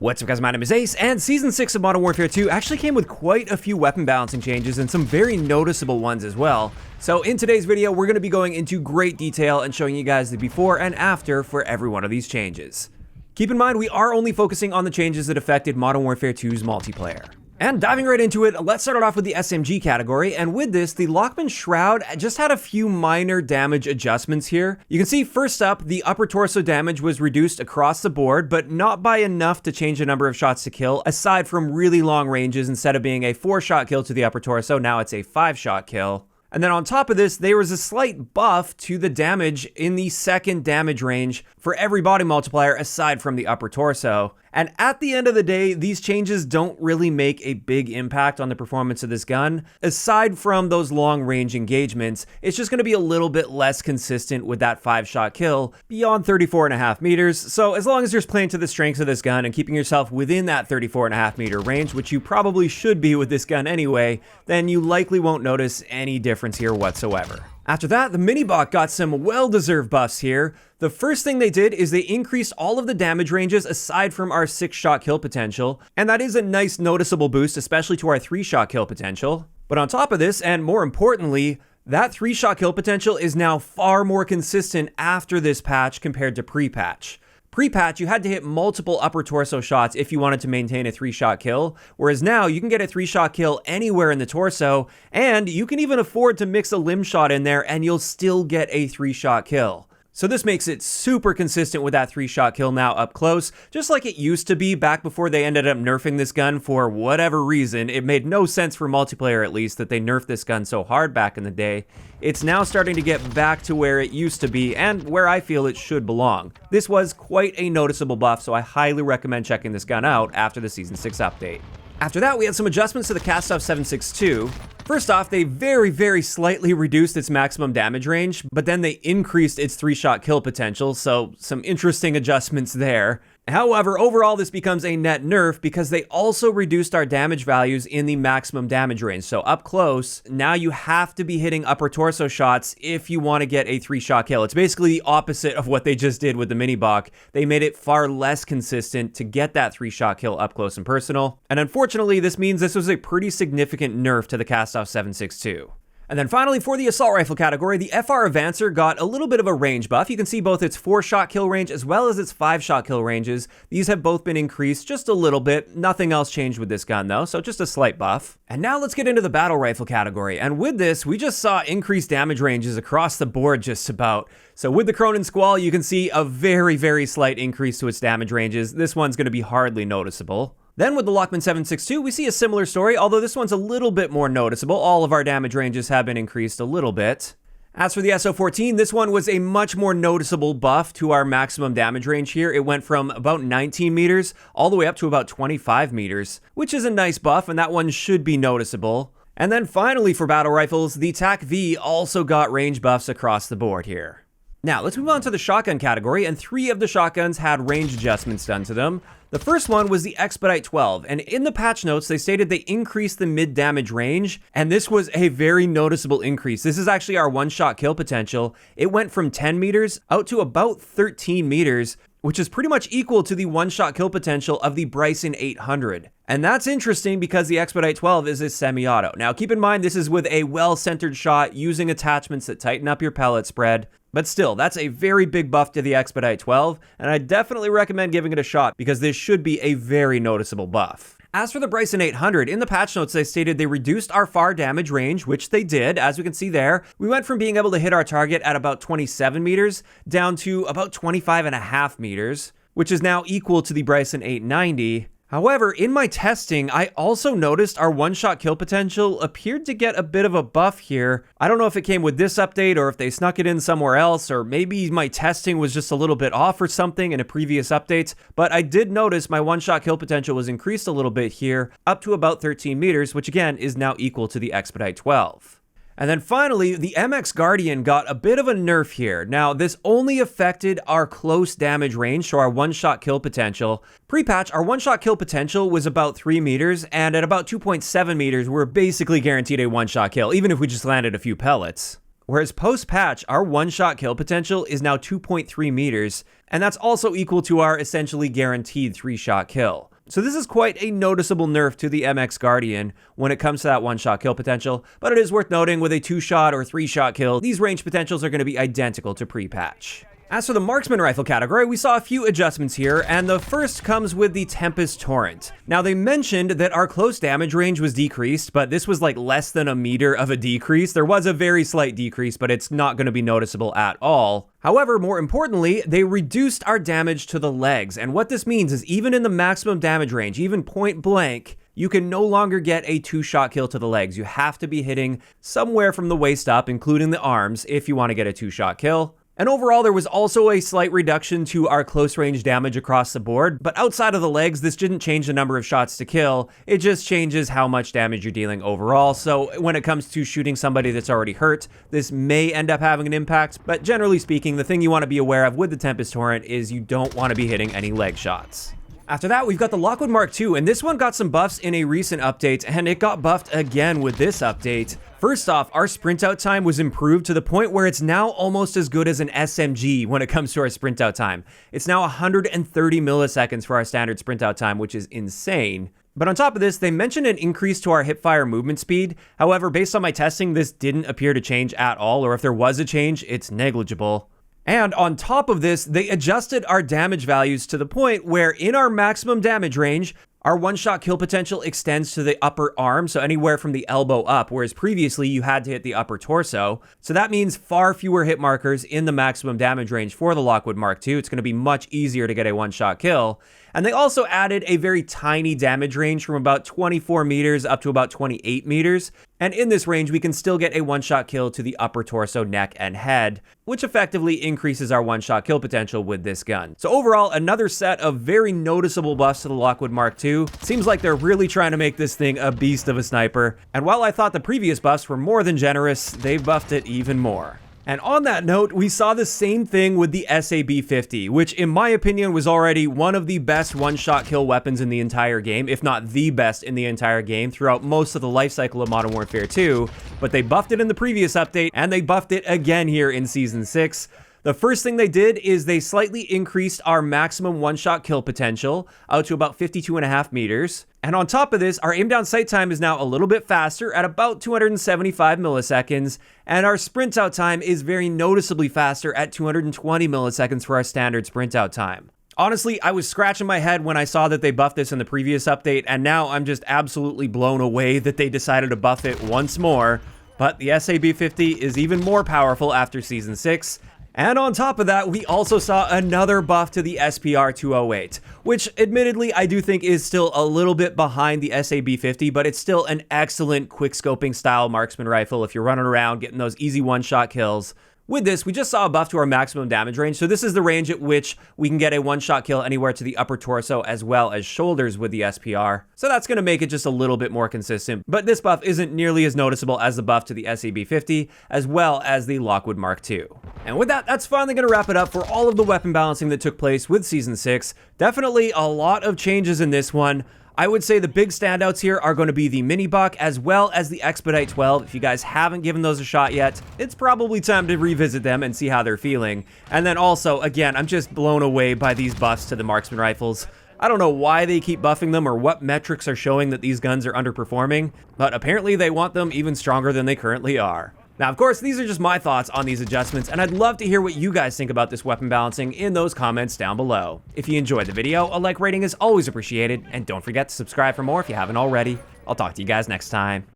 What's up guys, my name is Ace, and Season 6 of Modern Warfare 2 actually came with quite a few weapon balancing changes and some very noticeable ones as well. So in today's video, we're going to be going into great detail and showing you guys the before and after for every one of these changes. Keep in mind, we are only focusing on the changes that affected Modern Warfare 2's multiplayer. And diving right into it, let's start it off with the SMG category, and with this, the Lachmann Shroud just had a few minor damage adjustments here. You can see first up, the upper torso damage was reduced across the board, but not by enough to change the number of shots to kill, aside from really long ranges. Instead of being a 4-shot kill to the upper torso, now it's a 5-shot kill. And then on top of this, there was a slight buff to the damage in the second damage range for every body multiplier aside from the upper torso. And at the end of the day, these changes don't really make a big impact on the performance of this gun. Aside from those long range engagements, it's just going to be a little bit less consistent with that 5-shot kill beyond 34.5 meters. So as long as you're playing to the strengths of this gun and keeping yourself within that 34.5 meter range, which you probably should be with this gun anyway, then you likely won't notice any difference here whatsoever. After that, the Minibak got some well-deserved buffs here. The first thing they did is they increased all of the damage ranges aside from our 6-shot kill potential, and that is a nice noticeable boost, especially to our 3-shot kill potential. But on top of this, and more importantly, that 3-shot kill potential is now far more consistent after this patch compared to pre-patch. Pre-patch, you had to hit multiple upper torso shots if you wanted to maintain a 3-shot kill, whereas now you can get a 3-shot kill anywhere in the torso, and you can even afford to mix a limb shot in there and you'll still get a 3-shot kill. So this makes it super consistent with that 3-shot kill now up close, just like it used to be back before they ended up nerfing this gun for whatever reason. It made no sense for multiplayer, at least, that they nerfed this gun so hard back in the day. It's now starting to get back to where it used to be and where I feel it should belong. This was quite a noticeable buff, so I highly recommend checking this gun out after the Season 6 update. After that, we had some adjustments to the Kastov 7.62. First off, they very slightly reduced its maximum damage range, but then they increased its 3-shot kill potential, so some interesting adjustments there. However, overall this becomes a net nerf because they also reduced our damage values in the maximum damage range. So up close, now you have to be hitting upper torso shots if you want to get a 3-shot kill. It's basically the opposite of what they just did with the Minibak. They made it far less consistent to get that 3-shot kill up close and personal. And unfortunately, this means this was a pretty significant nerf to the Kastov 7.62. And then finally, for the assault rifle category, the FR Avancer got a little bit of a range buff. You can see both its 4-shot kill range as well as its 5-shot kill ranges. These have both been increased just a little bit. Nothing else changed with this gun though, so just a slight buff. And now let's get into the battle rifle category. And with this, we just saw increased damage ranges across the board just about. So with the Cronen Squall, you can see a very slight increase to its damage ranges. This one's going to be hardly noticeable. Then with the Lachmann 7.62, we see a similar story, although this one's a little bit more noticeable. All of our damage ranges have been increased a little bit. As for the SO14, this one was a much more noticeable buff to our maximum damage range here. It went from about 19 meters all the way up to about 25 meters, which is a nice buff, and that one should be noticeable. And then finally for battle rifles, the TAQ-V also got range buffs across the board here. Now, let's move on to the shotgun category, and 3 of the shotguns had range adjustments done to them. The first one was the Expedite 12, and in the patch notes, they stated they increased the mid-damage range, and this was a very noticeable increase. This is actually our 1-shot kill potential. It went from 10 meters out to about 13 meters, which is pretty much equal to the 1-shot kill potential of the Bryson 800. And that's interesting because the Expedite 12 is a semi-auto. Now, keep in mind, this is with a well-centered shot using attachments that tighten up your pellet spread. But still, that's a very big buff to the Expedite 12, and I definitely recommend giving it a shot because this should be a very noticeable buff. As for the Bryson 800, in the patch notes they stated they reduced our far damage range, which they did, as we can see there. We went from being able to hit our target at about 27 meters down to about 25.5 meters, which is now equal to the Bryson 890. However, in my testing, I also noticed our 1-shot kill potential appeared to get a bit of a buff here. I don't know if it came with this update or if they snuck it in somewhere else, or maybe my testing was just a little bit off or something in a previous update, but I did notice my 1-shot kill potential was increased a little bit here, up to about 13 meters, which again is now equal to the Expedite 12. And then finally, the MX Guardian got a bit of a nerf here. Now, this only affected our close damage range, so our 1-shot kill potential. Pre-patch, our 1-shot kill potential was about 3 meters, and at about 2.7 meters, we're basically guaranteed a 1-shot kill, even if we just landed a few pellets. Whereas post-patch, our 1-shot kill potential is now 2.3 meters, and that's also equal to our essentially guaranteed 3-shot kill. So this is quite a noticeable nerf to the MX Guardian when it comes to that one-shot kill potential, but it is worth noting with a 2-shot or 3-shot kill, these range potentials are going to be identical to pre-patch. As for the marksman rifle category, we saw a few adjustments here, and the first comes with the Tempus Torrent. Now, they mentioned that our close damage range was decreased, but this was like less than a meter of a decrease. There was a very slight decrease, but it's not going to be noticeable at all. However, more importantly, they reduced our damage to the legs, and what this means is even in the maximum damage range, even point blank, you can no longer get a 2-shot kill to the legs. You have to be hitting somewhere from the waist up, including the arms, if you want to get a 2-shot kill. And overall, there was also a slight reduction to our close range damage across the board, but outside of the legs, this didn't change the number of shots to kill, it just changes how much damage you're dealing overall. So when it comes to shooting somebody that's already hurt, this may end up having an impact, but generally speaking, the thing you want to be aware of with the Tempus Torrent is you don't want to be hitting any leg shots. After that, we've got the Lockwood Mk2, and this one got some buffs in a recent update, and it got buffed again with this update. First off, our sprint out time was improved to the point where it's now almost as good as an SMG when it comes to our sprint out time. It's now 130 milliseconds for our standard sprint out time, which is insane. But on top of this, they mentioned an increase to our hipfire movement speed. However, based on my testing, this didn't appear to change at all, or if there was a change, it's negligible. And on top of this, they adjusted our damage values to the point where in our maximum damage range, our one-shot kill potential extends to the upper arm, so anywhere from the elbow up, whereas previously you had to hit the upper torso. So that means far fewer hit markers in the maximum damage range for the Lockwood Mk2. It's going to be much easier to get a one-shot kill. And they also added a very tiny damage range from about 24 meters up to about 28 meters. And in this range, we can still get a one-shot kill to the upper torso, neck, and head, which effectively increases our one-shot kill potential with this gun. So overall, another set of very noticeable buffs to the Lockwood Mk2. Seems like they're really trying to make this thing a beast of a sniper. And while I thought the previous buffs were more than generous, they buffed it even more. And on that note, we saw the same thing with the SAB-50, which in my opinion was already one of the best one-shot kill weapons in the entire game, if not the best in the entire game throughout most of the life cycle of Modern Warfare 2, but they buffed it in the previous update, and they buffed it again here in Season 6. The first thing they did is they slightly increased our maximum one-shot kill potential out to about 52.5 meters. And on top of this, our aim down sight time is now a little bit faster at about 275 milliseconds, and our sprint out time is very noticeably faster at 220 milliseconds for our standard sprint out time. Honestly, I was scratching my head when I saw that they buffed this in the previous update, and now I'm just absolutely blown away that they decided to buff it once more. But the SAB-50 is even more powerful after Season 6. And on top of that, we also saw another buff to the SPR-208, which admittedly I do think is still a little bit behind the SAB-50, but it's still an excellent quick-scoping style marksman rifle if you're running around getting those easy one-shot kills. With this, we just saw a buff to our maximum damage range, so this is the range at which we can get a one-shot kill anywhere to the upper torso as well as shoulders with the SPR. So that's going to make it just a little bit more consistent, but this buff isn't nearly as noticeable as the buff to the SAB-50 as well as the Lockwood Mk2. And with that, that's finally going to wrap it up for all of the weapon balancing that took place with Season 6. Definitely a lot of changes in this one. I would say the big standouts here are going to be the Minibak as well as the Expedite 12. If you guys haven't given those a shot yet, it's probably time to revisit them and see how they're feeling. And then also, again, I'm just blown away by these buffs to the marksman rifles. I don't know why they keep buffing them or what metrics are showing that these guns are underperforming, but apparently they want them even stronger than they currently are. Now, of course, these are just my thoughts on these adjustments, and I'd love to hear what you guys think about this weapon balancing in those comments down below. If you enjoyed the video, a like rating is always appreciated, and don't forget to subscribe for more if you haven't already. I'll talk to you guys next time.